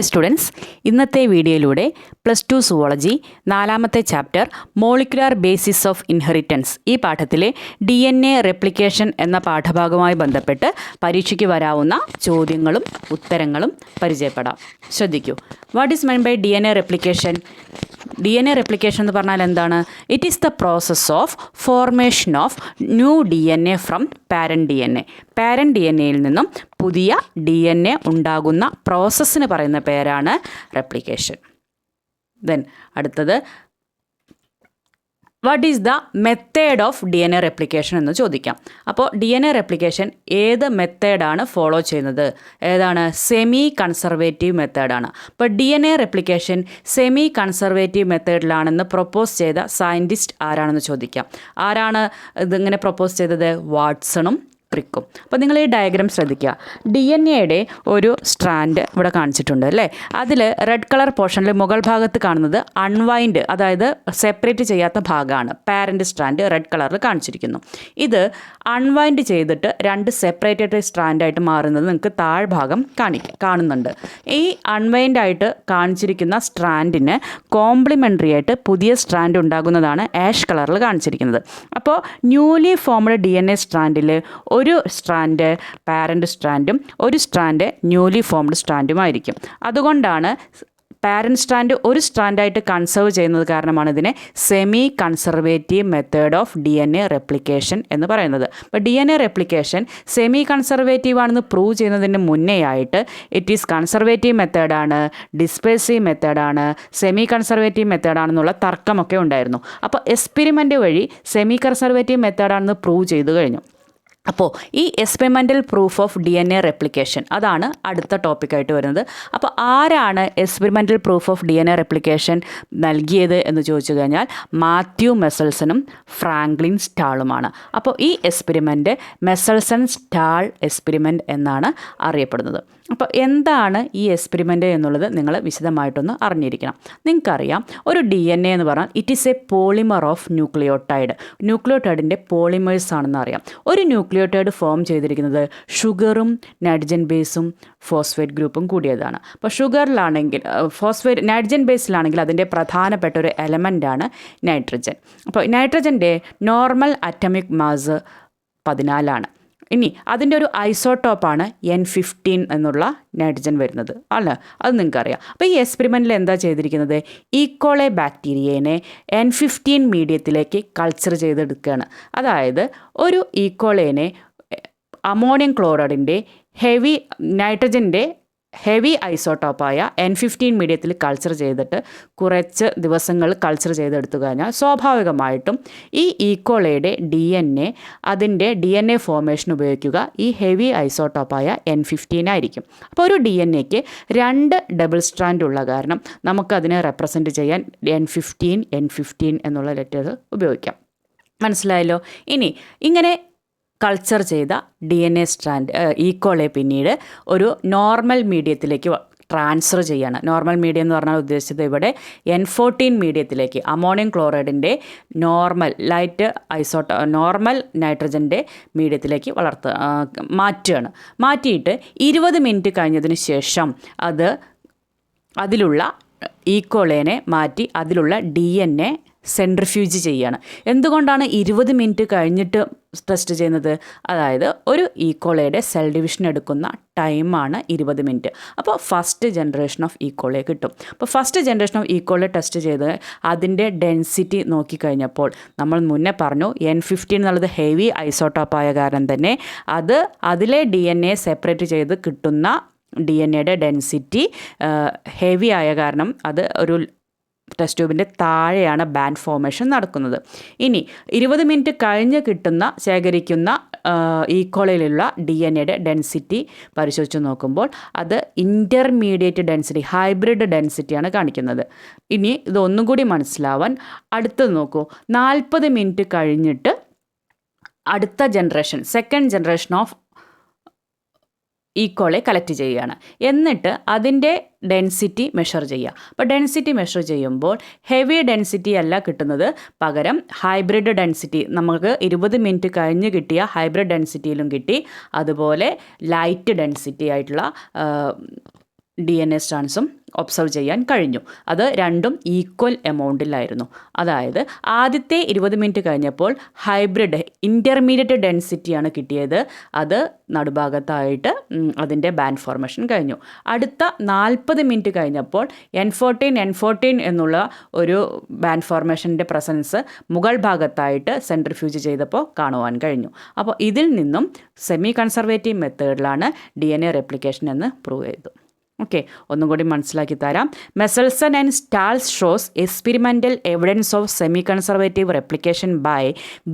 Hi students, ഇന്നത്തെ വീഡിയോയിലൂടെ +2 zoology 4ാമത്തെ chapter molecular basis of inheritance ഈ പാഠത്തിലെ DNA റെപ്ലിക്കേഷൻ എന്ന പാഠഭാഗവുമായി ബന്ധപ്പെട്ട് പരീക്ഷയ്ക്ക് വരാവുന്ന ചോദ്യങ്ങളും ഉത്തരങ്ങളും പരിചയപ്പെടാം. ശ്രദ്ധിക്കൂ. What is mean by DNA replication? DNA replication എന്ന് പറഞ്ഞാൽ എന്താണ്? It is the process of formation of new DNA from parent DNA. Parent DNAയിൽ നിന്നും പുതിയ DNA ഉണ്ടാകുന്ന പ്രോസസ്സിന് പറയുന്ന പേരാണ് റെപ്ലിക്കേഷൻ. ദെൻ അടുത്തത്, what is the method of DNA replication എന്ന് ചോദിക്കാം. അപ്പോൾ DNA റെപ്ലിക്കേഷൻ ഏത് മെത്തേഡാണ് ഫോളോ ചെയ്യുന്നത്? ഏതാണ്? സെമി കൺസർവേറ്റീവ് മെത്തേഡാണ്. അപ്പോൾ DNA റെപ്ലിക്കേഷൻ സെമി കൺസർവേറ്റീവ് മെത്തേഡിലാണെന്ന് പ്രൊപ്പോസ് ചെയ്ത സയൻറ്റിസ്റ്റ് ആരാണെന്ന് ചോദിക്കാം. ആരാണ് ഇതിങ്ങനെ പ്രൊപ്പോസ് ചെയ്തത്? വാട്സണും ക്രിക്കും. അപ്പോൾ നിങ്ങൾ ഈ ഡയഗ്രാം ശ്രദ്ധിക്കുക. DNAയുടെ ഒരു സ്ട്രാൻഡ് ഇവിടെ കാണിച്ചിട്ടുണ്ട് അല്ലേ? അതിൽ റെഡ് കളർ പോർഷനിൽ മുകൾ ഭാഗത്ത് കാണുന്നത് അൺവൈൻഡ്, അതായത് സെപ്പറേറ്റ് ചെയ്യാത്ത ഭാഗമാണ്. പാരൻറ്റ് സ്ട്രാൻഡ് റെഡ് കളറിൽ കാണിച്ചിരിക്കുന്നു. ഇത് അൺവൈൻഡ് ചെയ്തിട്ട് രണ്ട് സെപ്പറേറ്റഡ് സ്ട്രാൻഡായിട്ട് മാറുന്നത് നിങ്ങൾക്ക് താഴ്ഭാഗം കാണുന്നുണ്ട്. ഈ അൺവൈൻഡ് ആയിട്ട് കാണിച്ചിരിക്കുന്ന സ്ട്രാൻഡിന് കോംപ്ലിമെൻ്ററി ആയിട്ട് പുതിയ സ്ട്രാൻഡ് ഉണ്ടാകുന്നതാണ് ആഷ് കളറിൽ കാണിച്ചിരിക്കുന്നത്. അപ്പോൾ ന്യൂലി ഫോംഡ് DNA സ്ട്രാൻഡിൽ ഒരു സ്ട്രാൻഡ് പാരൻറ്റ് സ്ട്രാൻഡും ഒരു സ്ട്രാൻഡ് ന്യൂലി ഫോംഡ് സ്ട്രാൻഡുമായിരിക്കും. അതുകൊണ്ടാണ് പാരൻറ്റ് സ്ട്രാൻഡ് ഒരു സ്ട്രാൻഡായിട്ട് കൺസേർവ് ചെയ്യുന്നത് കാരണമാണ് ഇതിനെ semi conservative method of DNA replication എന്ന് പറയുന്നത്. അപ്പോൾ DNA റെപ്ലിക്കേഷൻ സെമി കൺസർവേറ്റീവ് ആണെന്ന് പ്രൂവ് ചെയ്യുന്നതിന് മുന്നേ ആയിട്ട് ഇറ്റ് ഈസ് കൺസർവേറ്റീവ് മെത്തേഡാണ്, ഡിസ്പേഴ്സീവ് മെത്തേഡാണ്, സെമി കൺസർവേറ്റീവ് മെത്തേഡാണെന്നുള്ള തർക്കമൊക്കെ ഉണ്ടായിരുന്നു. അപ്പോൾ എക്സ്പെരിമെൻ്റ് വഴി സെമി കൺസർവേറ്റീവ് മെത്തേഡാണെന്ന് പ്രൂവ് ചെയ്തു കഴിഞ്ഞു. അപ്പോൾ ഈ experimental proof of DNA replication അതാണ് അടുത്ത ടോപ്പിക്കായിട്ട് വരുന്നത്. അപ്പോൾ ആരാണ് experimental proof of DNA replication നൽകിയത് എന്ന് ചോദിച്ചു കഴിഞ്ഞാൽ മാത്യു മെസൽസണും ഫ്രാങ്ക്ലിൻ സ്റ്റാളുമാണ്. അപ്പോൾ ഈ എക്സ്പെരിമെൻ്റ് മെസൽസൺ സ്റ്റാൾ എക്സ്പെരിമെൻ്റ് എന്നാണ് അറിയപ്പെടുന്നത്. അപ്പോൾ എന്താണ് ഈ എക്സ്പെരിമെൻ്റ് എന്നുള്ളത് നിങ്ങൾ വിശദമായിട്ടൊന്ന് അറിഞ്ഞിരിക്കണം. നിങ്ങൾക്കറിയാം, ഒരു DNA എന്ന് പറഞ്ഞാൽ it is a polymer of nucleotide. ന്യൂക്ലിയോട്ടൈഡിൻ്റെ പോളിമേഴ്സ് ആണെന്ന് അറിയാം. ഒരു ന്യൂക്ലിയോട്ടൈഡ് ഫോം ചെയ്തിരിക്കുന്നത് ഷുഗറും നൈട്രജൻ ബേസും ഫോസ്ഫേറ്റ് ഗ്രൂപ്പും കൂടിയതാണ്. അപ്പോൾ ഷുഗറിലാണെങ്കിൽ നൈട്രജൻ ബേസിലാണെങ്കിൽ അതിൻ്റെ പ്രധാനപ്പെട്ട ഒരു എലമെൻ്റാണ് നൈട്രജൻ. അപ്പോൾ നൈട്രജൻ്റെ നോർമൽ അറ്റോമിക് മാസ് 14 ഇനി അതിൻ്റെ ഒരു ഐസോട്ടോപ്പാണ് N15 എന്നുള്ള നൈട്രജൻ വരുന്നത് അല്ല, അത് നിങ്ങൾക്കറിയാം. അപ്പോൾ ഈ എക്സ്പെരിമെൻറ്റിൽ എന്താ ചെയ്തിരിക്കുന്നത്? ഈക്കോളെ ബാക്ടീരിയേനെ N15 മീഡിയത്തിലേക്ക് കൾച്ചർ ചെയ്തെടുക്കുകയാണ്. അതായത് ഒരു ഈക്കോളേനെ അമോണിയം ക്ലോറൈഡിൻ്റെ നൈട്രജൻ്റെ ഹെവി ഐസോട്ടോപ്പായ N15 മീഡിയത്തിൽ കൾച്ചർ ചെയ്തിട്ട് കുറച്ച് ദിവസങ്ങൾ കൾച്ചർ ചെയ്തെടുത്തു കഴിഞ്ഞാൽ സ്വാഭാവികമായിട്ടും ഈ ഈക്കോളയുടെ DNA അതിൻ്റെ DNA ഫോർമേഷൻ ഉപയോഗിക്കുക ഈ ഹെവി ഐസോട്ടോപ്പായ N15 ആയിരിക്കും. അപ്പോൾ ഒരു DNAക്ക് 2 ഡബിൾ സ്ട്രാൻഡ് ഉള്ള കാരണം നമുക്കതിനെ റെപ്രസെൻറ്റ് ചെയ്യാൻ N15 എന്നുള്ള ലെറ്റർ ഉപയോഗിക്കാം. മനസ്സിലായല്ലോ? ഇനി ഇങ്ങനെ കൾച്ചർ ചെയ്ത DNA സ്ട്രാൻഡ് ഈക്കോളെ പിന്നീട് ഒരു നോർമൽ മീഡിയത്തിലേക്ക് ട്രാൻസ്ഫർ ചെയ്യാണ്. നോർമൽ മീഡിയം എന്ന് പറഞ്ഞാൽ ഉദ്ദേശിച്ചത് ഇവിടെ N14 മീഡിയത്തിലേക്ക് അമോണിയം ക്ലോറൈഡിൻ്റെ നോർമൽ നൈട്രജൻ്റെ മീഡിയത്തിലേക്ക് മാറ്റുകയാണ്. മാറ്റിയിട്ട് 20 മിനിറ്റ് കഴിഞ്ഞതിന് ശേഷം അതിലുള്ള ഈക്കോളേനെ മാറ്റി അതിലുള്ള DNA സെൻട്രിഫ്യൂജ് ചെയ്യുകയാണ്. എന്തുകൊണ്ടാണ് 20 മിനിറ്റ് കഴിഞ്ഞിട്ട് ടെസ്റ്റ് ചെയ്യുന്നത്? അതായത് ഒരു ഈക്കോളയുടെ സെൽ ഡിവിഷൻ എടുക്കുന്ന ടൈമാണ് 20 മിനിറ്റ്. അപ്പോൾ ഫസ്റ്റ് ജനറേഷൻ ഓഫ് ഈക്കോളെ കിട്ടും. അപ്പോൾ ഫസ്റ്റ് ജനറേഷൻ ഓഫ് ഈക്കോളെ ടെസ്റ്റ് ചെയ്ത് അതിൻ്റെ ഡെൻസിറ്റി നോക്കിക്കഴിഞ്ഞപ്പോൾ നമ്മൾ മുന്നേ പറഞ്ഞു N15 എന്നുള്ളത് ഹെവി ഐസോട്ടോപ്പായ കാരണം തന്നെ അതിലെ DNA സെപ്പറേറ്റ് ചെയ്ത് കിട്ടുന്ന DNAയുടെ ഡെൻസിറ്റി ഹെവി ആയ കാരണം അത് ഒരു ടെസ്റ്റ് ട്യൂബിൻ്റെ താഴെയാണ് ബാൻഡ് ഫോർമേഷൻ നടക്കുന്നത്. ഇനി 20 മിനിറ്റ് കഴിഞ്ഞ് ശേഖരിക്കുന്ന ഈക്കോളയിലുള്ള DNAയുടെ ഡെൻസിറ്റി പരിശോധിച്ച് നോക്കുമ്പോൾ അത് ഇൻ്റർമീഡിയറ്റ് ഡെൻസിറ്റി, ഹൈബ്രിഡ് ഡെൻസിറ്റിയാണ് കാണിക്കുന്നത്. ഇനി ഇതൊന്നും കൂടി മനസ്സിലാവാൻ അടുത്തത് നോക്കൂ. 40 മിനിറ്റ് കഴിഞ്ഞിട്ട് അടുത്ത generation, second generation of ഈക്കോളെ collect ചെയ്യുകയാണ്. എന്നിട്ട് അതിൻ്റെ ഡെൻസിറ്റി മെഷർ ചെയ്യുക. അപ്പോൾ ഡെൻസിറ്റി മെഷർ ചെയ്യുമ്പോൾ ഹെവി ഡെൻസിറ്റി അല്ല കിട്ടുന്നത്, പകരം ഹൈബ്രിഡ് ഡെൻസിറ്റി നമുക്ക് 20 മിനിറ്റ് കഴിഞ്ഞ് കിട്ടിയ ഹൈബ്രിഡ് ഡെൻസിറ്റിയിലും കിട്ടി. അതുപോലെ ലൈറ്റ് ഡെൻസിറ്റി ആയിട്ടുള്ള DNA സ്ട്രാൻഡ്സും ഒബ്സർവ് ചെയ്യാൻ കഴിഞ്ഞു. അത് രണ്ടും ഈക്വൽ എമൗണ്ടിലായിരുന്നു. അതായത് ആദ്യത്തെ 20 മിനിറ്റ് കഴിഞ്ഞപ്പോൾ ഹൈബ്രിഡ് ഇൻ്റർമീഡിയറ്റ് ഡെൻസിറ്റിയാണ് കിട്ടിയത്. അത് നടുഭാഗത്തായിട്ട് അതിൻ്റെ ബാൻഡ് ഫോർമേഷൻ കഴിഞ്ഞു. അടുത്ത 40 മിനിറ്റ് കഴിഞ്ഞപ്പോൾ N14 എന്നുള്ള ഒരു ബാൻഡ് ഫോർമേഷൻ്റെ പ്രസൻസ് മുകൾ ഭാഗത്തായിട്ട് സെൻട്രിഫ്യൂജ് ചെയ്തപ്പോൾ കാണുവാൻ കഴിഞ്ഞു. അപ്പോൾ ഇതിൽ നിന്നും സെമി കൺസർവേറ്റീവ് മെത്തേഡിലാണ് DNA റെപ്ലിക്കേഷൻ എന്ന് പ്രൂവ് ചെയ്തു. ഓക്കെ, ഒന്നും കൂടി മനസ്സിലാക്കി തരാം. Meselson and Stahl shows experimental evidence of semi conservative replication by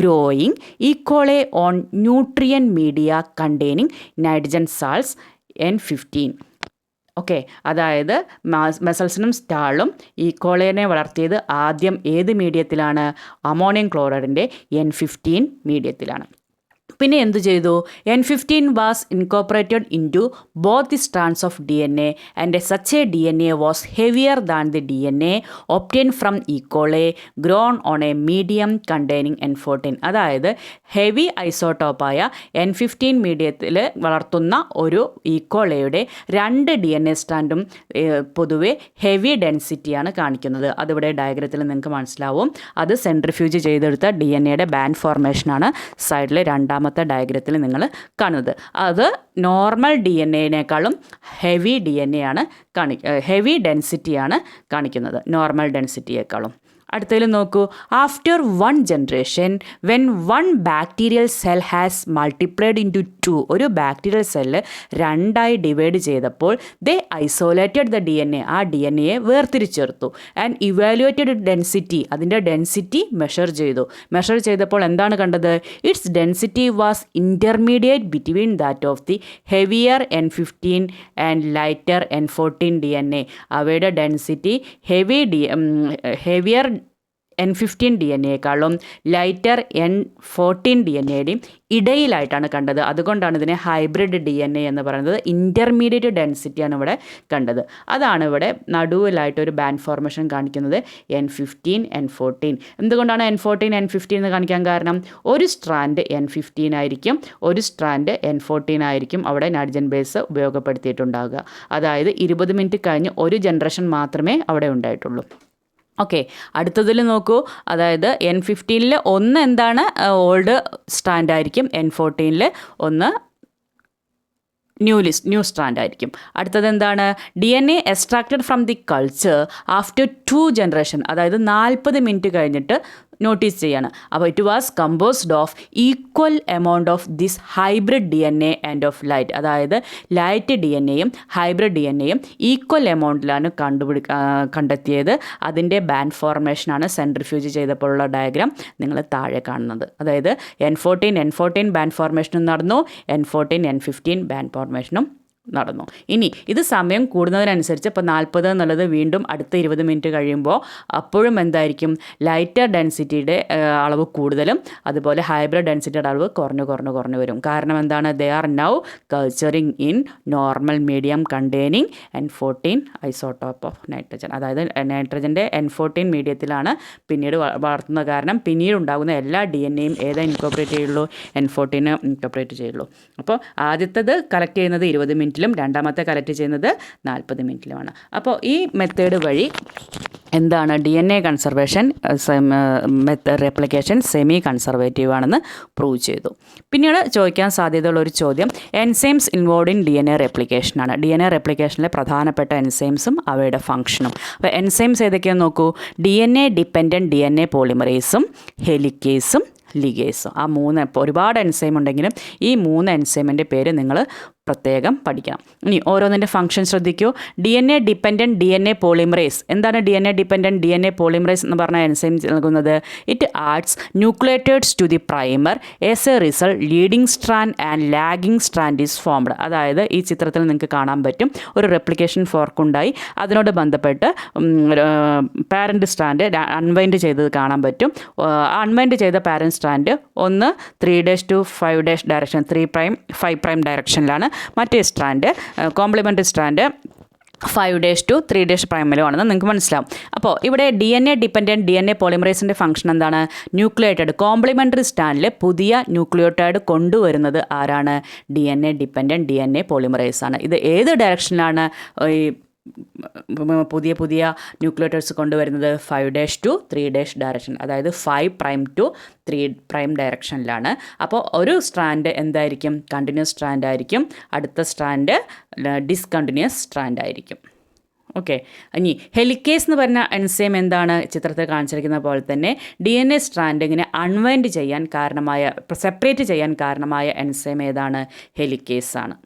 growing E coli on nutrient media containing nitrogen salts N15. Okay, അതായത് മെസൽസണും സ്റ്റാളും ഈക്കോളേനെ വളർത്തിയത് ആദ്യം ഏത് മീഡിയത്തിലാണ്? Ammonium ക്ലോറൈഡിൻ്റെ N15 മീഡിയത്തിലാണ്. പിന്നെ എന്തു ചെയ്തു? N15 was incorporated into both the strands of DNA and such a DNA was heavier than the DNA obtained from E coli grown on a medium containing N14. അതായത് heavy ഐസോട്ടോപ്പായ N15 മീഡിയത്തിൽ വളർത്തുന്ന ഒരു ഈക്കോളയുടെ 2 DNA സ്ട്രാൻഡും പൊതുവെ heavy ഡെൻസിറ്റിയാണ് കാണിക്കുന്നത്. അതിവിടെ ഡയഗ്രത്തിൽ നിങ്ങൾക്ക് മനസ്സിലാവും. അത് സെൻട്രിഫ്യൂജ് ചെയ്തെടുത്ത DNAയുടെ ബാൻഡ് ഫോർമേഷനാണ് സൈഡിൽ രണ്ടാമത്തെ ഡയഗ്രത്തിൽ നിങ്ങൾ കാണുന്നത്. അത് നോർമൽ DNAനേക്കാളും ഹെവി DNA ആണ് ഹെവി ഡെൻസിറ്റിയാണ് കാണിക്കുന്നത് നോർമൽ ഡെൻസിറ്റിയേക്കാളും. അടുത്തതിൽ നോക്കൂ. After 1 generation when 1 bacterial cell has multiplied into 2, ഒരു ബാക്ടീരിയൽ സെല്ല് 2ആയി ഡിവൈഡ് ചെയ്തപ്പോൾ ദേ ഐസോലേറ്റഡ് ദ DNA, ആ DNAയെ വേർതിരിച്ചെടുത്തു. ആൻഡ് ഇവാലുവേറ്റഡ് ഡെൻസിറ്റി, അതിൻ്റെ ഡെൻസിറ്റി മെഷർ ചെയ്തപ്പോൾ എന്താണ് കണ്ടത്? Its density was intermediate between that of the heavier N15 and lighter N14 DNA. അവയുടെ ഡെൻസിറ്റി ഹെവിയർ N15 DNAയേക്കാളും ലൈറ്റർ N14 DNAയുടെയും ഇടയിലായിട്ടാണ് കണ്ടത്. അതുകൊണ്ടാണ് ഇതിനെ ഹൈബ്രിഡ് DNA എന്ന് പറയുന്നത്. ഇൻ്റർമീഡിയറ്റ് ഡെൻസിറ്റിയാണ് ഇവിടെ കണ്ടത്. അതാണ് ഇവിടെ നടുവിലായിട്ടൊരു ബാൻഡ് ഫോർമേഷൻ കാണിക്കുന്നത് N15 N14. എന്തുകൊണ്ടാണ് N14 N15 എന്ന് കാണിക്കാൻ കാരണം? ഒരു സ്ട്രാൻഡ് N15 ആയിരിക്കും, ഒരു സ്ട്രാൻഡ് N14 ആയിരിക്കും അവിടെ നൈട്രജൻ ബേസ് ഉപയോഗപ്പെടുത്തിയിട്ടുണ്ടാകുക. അതായത് 20 മിനിറ്റ് കഴിഞ്ഞ് ഒരു ജനറേഷൻ മാത്രമേ അവിടെ ഉണ്ടായിട്ടുള്ളൂ. ഓക്കെ, അടുത്തതിൽ നോക്കൂ. അതായത് N15 ഒന്ന് എന്താണ്? ഓൾഡ് സ്ട്രാൻഡ് ആയിരിക്കും. N14 ഒന്ന് ന്യൂ സ്ട്രാൻഡ് ആയിരിക്കും. അടുത്തത് എന്താണ്? DNA extracted from the culture after 2 generation, അതായത് 40 മിനിറ്റ് കഴിഞ്ഞിട്ട് നോട്ടീസ് ചെയ്യാണ്. അപ്പോൾ it was composed of equal amount of this hybrid DNA and of light. അതായത് ലൈറ്റ് DNAയും ഹൈബ്രിഡ് DNAയും ഈക്വൽ എമൗണ്ടിലാണ് കണ്ടെത്തിയത്. അതിൻ്റെ ബാൻഡ് ഫോർമേഷനാണ് സെൻട്രിഫ്യൂജ് ചെയ്തപ്പോഴുള്ള ഡയഗ്രാം നിങ്ങൾ താഴെ കാണുന്നത്. അതായത് N14 ബാൻഡ് ഫോർമേഷനും നടന്നു, N15 ബാൻഡ് ഫോർമേഷനും നടന്നു. ഇനി ഇത് സമയം കൂടുന്നതിനനുസരിച്ച് ഇപ്പോൾ 40 എന്നുള്ളത് വീണ്ടും അടുത്ത 20 മിനിറ്റ് കഴിയുമ്പോൾ അപ്പോഴും എന്തായിരിക്കും? ലൈറ്റർ ഡെൻസിറ്റിയുടെ അളവ് കൂടുതലും അതുപോലെ ഹൈബ്രിഡ് ഡെൻസിറ്റിയുടെ അളവ് കുറഞ്ഞു വരും. കാരണം എന്താണ്? They are now culturing in normal medium containing N14 isotope of nitrogen. അതായത് നൈട്രജൻ്റെ N14 മീഡിയത്തിലാണ് പിന്നീട് വളർത്തുന്നത്. കാരണം പിന്നീട് ഉണ്ടാകുന്ന എല്ലാ DNAയും ഏതാ ഇൻകോപ്പറേറ്റ് ചെയ്യുള്ളൂ? N14 ഇൻകോപ്പറേറ്റ് ചെയ്യുള്ളൂ. അപ്പോൾ ആദ്യത്തേത് കളക്ട് ചെയ്യുന്നത് 20 മിനിറ്റിലും രണ്ടാമത്തെ കളക്ട് ചെയ്യുന്നത് 40 മിനിറ്റിലുമാണ്. അപ്പോൾ ഈ മെത്തേഡ് വഴി എന്താണ്? DNA conservation replication semi conservative ആണെന്ന് പ്രൂവ് ചെയ്തു. പിന്നീട് ചോദിക്കാൻ സാധ്യതയുള്ള ഒരു ചോദ്യം enzymes involve in DNA റെപ്ലിക്കേഷനാണ്. DNA റെപ്ലിക്കേഷനിലെ പ്രധാനപ്പെട്ട എൻസൈംസും അവയുടെ ഫംഗ്ഷനും. അപ്പോൾ എൻസൈംസ് ഏതൊക്കെയാണെന്ന് നോക്കൂ. DNA dependent DNA പോളിമറേസും ഹെലിക്കേസും ലിഗേസും. ആ 3 ഒരുപാട് എൻസൈം ഉണ്ടെങ്കിലും ഈ 3 എൻസൈമിൻ്റെ പേര് നിങ്ങൾ പ്രത്യേകം പഠിക്കണം. ഇനി ഓരോന്നിൻ്റെ ഫംഗ്ഷൻ ശ്രദ്ധിക്കൂ. DNA dependent DNA polymerase. എന്താണ് DNA ഡിപ്പെൻഡൻറ്റ് DNA പോളിമറേസ് എന്ന് പറഞ്ഞ എൻസൈം നൽകുന്നത്? It adds nucleotides to the primer as a result leading strand and lagging strand is formed. അതായത് ഈ ചിത്രത്തിൽ നിങ്ങൾക്ക് കാണാൻ പറ്റും ഒരു റെപ്ലിക്കേഷൻ ഫോർക്കുണ്ടായി, അതിനോട് ബന്ധപ്പെട്ട് പാരൻറ്റ് സ്ട്രാൻഡ് അൺവൈൻഡ് ചെയ്തത് കാണാൻ പറ്റും. അൺവൈൻഡ് ചെയ്ത പാരൻറ്റ് സ്ട്രാൻഡ് ഒന്ന് 3' to 5' ഡയറക്ഷൻ, 3' 5' ഡയറക്ഷനിലാണ്. മറ്റേ സ്ട്രാൻഡ് കോംപ്ലിമെൻ്ററി സ്ട്രാൻഡ് 5' 3' ആണെന്ന് നിങ്ങൾക്ക് മനസ്സിലാവും. അപ്പോൾ ഇവിടെ DNA ഡിപ്പെൻഡൻറ്റ് DNA പോളിമറേസിൻ്റെ ഫംഗ്ഷൻ എന്താണ്? ന്യൂക്ലിയോട്ടൈഡ് കോംപ്ലിമെൻ്ററി സ്റ്റാൻഡിൽ പുതിയ ന്യൂക്ലിയോട്ടൈഡ് കൊണ്ടുവരുന്നത് ആരാണ്? DNA ഡിപ്പെൻഡൻറ്റ് DNA പോളിമറേസ് ആണ്. ഇത് ഏത് ഡയറക്ഷനിലാണ് ഈ പുതിയ ന്യൂക്ലിയോട്ടൈഡ്സ് കൊണ്ടുവരുന്നത്? 5' 3' അതായത് 5' to 3' ഡയറക്ഷനിലാണ്. അപ്പോൾ ഒരു സ്ട്രാൻഡ് എന്തായിരിക്കും? കണ്ടിന്യൂസ് സ്ട്രാൻഡ് ആയിരിക്കും. അടുത്ത സ്ട്രാൻഡ് ഡിസ്കണ്ടിന്യൂസ് സ്ട്രാൻഡ് ആയിരിക്കും. ഓക്കെ. ഇനി ഹെലിക്കേസ് എന്ന് പറഞ്ഞ എൻസൈം എന്താണ്? ചിത്രത്തിൽ കാണിച്ചിരിക്കുന്ന പോലെ തന്നെ DNA സ്ട്രാൻഡ് ഇങ്ങനെ അൺവൈൻഡ് ചെയ്യാൻ കാരണമായ, സെപ്പറേറ്റ് ചെയ്യാൻ കാരണമായ എൻസൈം ഏതാണ്? ഹെലിക്കേസ് ആണ്.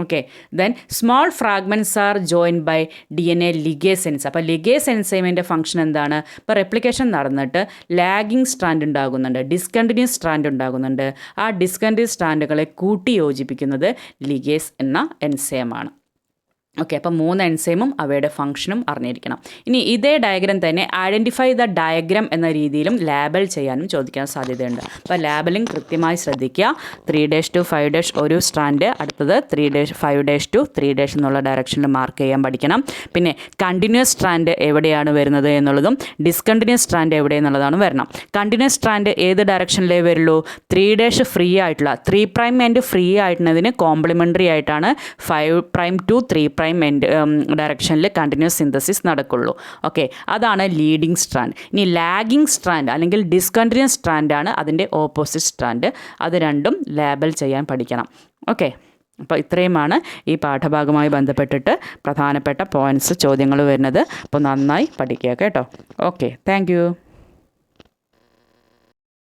Okay. Then small fragments are join by DNA ligase enzyme. അപ്പോൾ ലിഗേസ് എൻസൈമിൻ്റെ ഫംഗ്ഷൻ എന്താണ്? ഇപ്പോൾ റെപ്ലിക്കേഷൻ നടന്നിട്ട് ലാഗിങ് സ്ട്രാൻഡ് ഉണ്ടാകുന്നുണ്ട്, ഡിസ്കണ്ടിന്യൂസ് സ്ട്രാൻഡ് ഉണ്ടാകുന്നുണ്ട്. ആ ഡിസ്കണ്ടിന്യൂസ് സ്ട്രാൻഡുകളെ കൂട്ടി യോജിപ്പിക്കുന്നത് ലിഗേസ് എന്ന എൻസൈമാണ്. ഓക്കെ. അപ്പം 3 എൻസൈമും അവയുടെ ഫംഗ്ഷനും അറിഞ്ഞിരിക്കണം. ഇനി ഇതേ ഡയഗ്രം തന്നെ ഐഡൻറ്റിഫൈ ദ ഡയഗ്രം എന്ന രീതിയിലും ലാബൽ ചെയ്യാനും ചോദിക്കാൻ സാധ്യതയുണ്ട്. അപ്പോൾ ലാബലിംഗ് കൃത്യമായി ശ്രദ്ധിക്കുക. 3' 5' ഒരു സ്ട്രാൻഡ്, അടുത്തത് 5' 3' എന്നുള്ള ഡയറക്ഷനിൽ മാർക്ക് ചെയ്യാൻ പഠിക്കണം. പിന്നെ കണ്ടിന്യൂസ് സ്ട്രാൻഡ് എവിടെയാണ് വരുന്നത് എന്നുള്ളതും ഡിസ്കണ്ടിന്യൂസ് സ്ട്രാൻഡ് എവിടെയെന്നുള്ളതാണ് വരണം. കണ്ടിന്യൂസ് സ്ട്രാൻഡ് ഏത് ഡയറക്ഷനിലേ വരുള്ളൂ? 3' ഫ്രീ ആയിട്ടുള്ള 3' എൻഡ് ഫ്രീ ആയിട്ടുള്ളതിന് കോംപ്ലിമെൻ്ററി ആയിട്ടാണ് 5' to 3' ഡയറക്ഷനിൽ കണ്ടിന്യൂസ് സിന്തസിസ് നടക്കുള്ളൂ. ഓക്കെ. അതാണ് ലീഡിങ് സ്ട്രാൻഡ്. ഇനി ലാഗിങ് സ്ട്രാൻഡ് അല്ലെങ്കിൽ ഡിസ്കണ്ടിന്യൂസ് സ്ട്രാൻഡാണ് അതിൻ്റെ ഓപ്പോസിറ്റ് സ്ട്രാൻഡ്. അത് രണ്ടും ലാബൽ ചെയ്യാൻ പഠിക്കണം. ഓക്കെ. അപ്പോൾ ഇത്രയുമാണ് ഈ പാഠഭാഗവുമായി ബന്ധപ്പെട്ടിട്ട് പ്രധാനപ്പെട്ട പോയിൻറ്റ്സ്, ചോദ്യങ്ങൾ വരുന്നത്. അപ്പോൾ നന്നായി പഠിക്കുക കേട്ടോ. ഓക്കെ. Thank you.